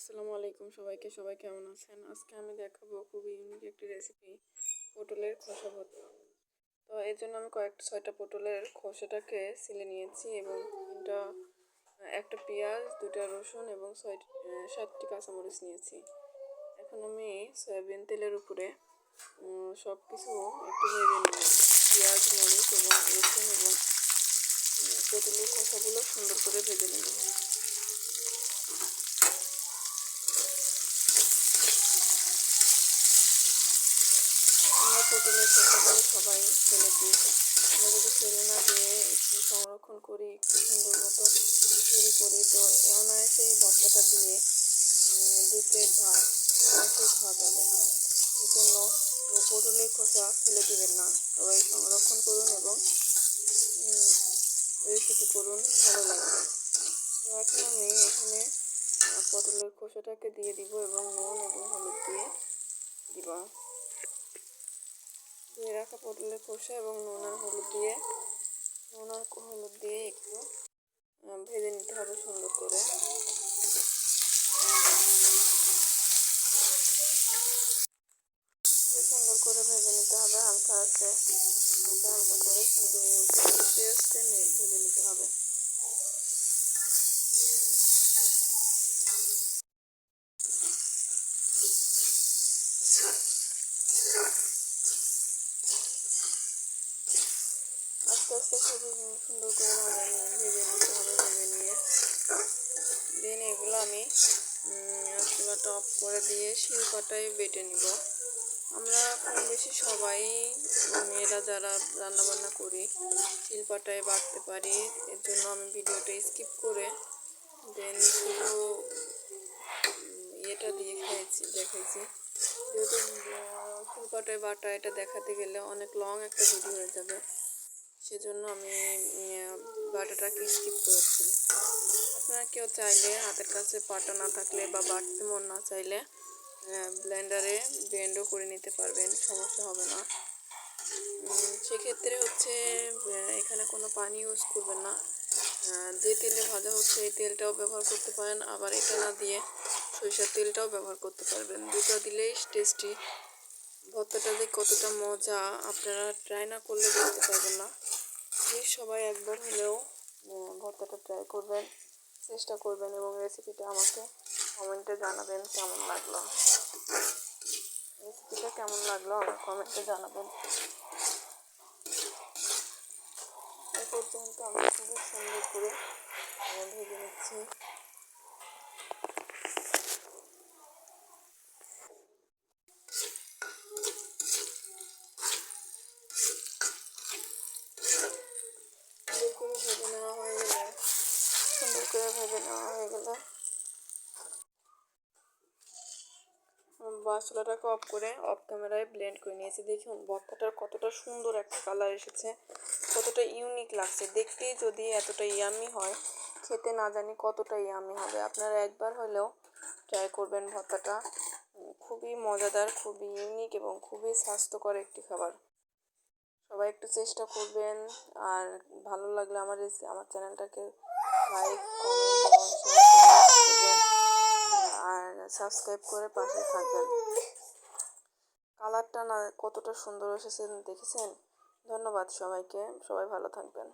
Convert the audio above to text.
আসসালামু আলাইকুম সবাইকে। সবাই কেমন আছেন? আজকে আমি দেখাবো খুবই ইউনিক একটি রেসিপি, পটলের খোসা ভর্তা। তো এর জন্য আমি ছয়টা পটলের খোসাটাকে ছিলে নিয়েছি এবং একটা পেঁয়াজ, দুটা রসুন এবং 7টি কাঁচামরিচ নিয়েছি। এখন আমি সয়াবিন তেলের উপরে সব কিছু একটু ভেজে নেব। পেঁয়াজ, মরিচ এবং রসুন এবং পটলের খোসাগুলো সুন্দর করে ভেজে নেব। আমরা পটলের খোসাগুলো সবাই ফেলে দিই। আমরা যদি ফেলে না দিয়ে একটু সংরক্ষণ করি, একটু সুন্দর মতো তৈরি করি, তো অনায়াসে এই ভর্তাটা দিয়ে 2 প্লেট ভাত অনায়াসে খাওয়া যাবে। এই জন্য পটলের খোসা ফেলে দিবেন না, সবাই সংরক্ষণ করুন এবং রেসিপি করুন, ভালো লাগবে। তো এখন আমি এখানে পটলের খোসাটাকে দিয়ে দিব এবং নুন এবং হলুদ দিয়ে দিব। ধুয়ে রাখা পটলের খোসা এবং নুন আর হলুদ দিয়ে একটু ভেজে নিতে হবে সুন্দর করে। সুন্দর করে ভেজে নিতে হবে, হালকা করে সুন্দর আস্তে আস্তে ভেজে নিতে হবে। আস্তে আস্তে খুবই সুন্দর করে ভেজে নিতে হবে। ভেজে নিয়ে দেন এগুলো আমি চুলাটা অফ করে দিয়ে শিলপাটায় বেটে নিব। আমরা কম বেশি সবাই মেয়েরা যারা রান্নাবান্না করি শিলপাটায় বাটতে পারি। এর জন্য আমি ভিডিওটা স্কিপ করে দেন শুধু ইয়েটা দিয়ে দেখাইছি। যেহেতু শিলপাটায় বাটা এটা দেখাতে গেলে অনেক লং একটা ভিডিও হয়ে যাবে, সেজন্য আমি বাটাটাকে স্কিপ করেছি। আপনারা কেউ চাইলে হাতের কাছে পাটা না থাকলে বা বাটতে মন না চাইলে ব্লেন্ডারে ব্লেন্ডও করে নিতে পারবেন, সমস্যা হবে না। সেক্ষেত্রে এখানে কোনো পানি ইউজ করবেন না। যে তেলে ভাজা হচ্ছে এই তেলটাও ব্যবহার করতে পারেন, আবার এটা না দিয়ে সরিষার তেলটাও ব্যবহার করতে পারবেন। দুটো দিলেই টেস্টি। ভর্তাটা যে কতটা মজা আপনারা ট্রাই না করলে বুঝতে পারবেন না। প্লিজ সবাই একবার হলেও ভর্তাটা ট্রাই করবেন, চেষ্টা করবেন এবং রেসিপিটা আমাকে কমেন্টে জানাবেন কেমন লাগলো। আমার কমেন্টে জানাবেন। এই পর্যন্ত আমি খুবই সুন্দর করে ভেজে নিচ্ছি। সুন্দর করে ভেজে নেওয়া হয়ে গেলে মশলাটাকে অফ ক্যামেরায় ব্লেন্ড করে নিয়েছি। দেখুন ভর্তাটার কতটা সুন্দর একটা কালার এসেছে, কতটা ইউনিক লাগছে। দেখতেই যদি এতটা ইয়ামি হয়, খেতে না জানি কতটা ইয়ামি হবে। আপনারা একবার হলেও ট্রাই করবেন ভর্তাটা। খুবই মজাদার, খুবই ইউনিক এবং খুবই স্বাস্থ্যকর একটি খাবার। সবাই একটু চেষ্টা করবেন। আর ভালো লাগলে আমার চ্যানেলটাকে লাইক, কমেন্ট এবং শেয়ার করবেন আর সাবস্ক্রাইব করে পাশে থাকবেন। কালারটা না কতটা সুন্দর এসেছে দেখেছেন? ধন্যবাদ সবাইকে। সবাই ভালো থাকবেন।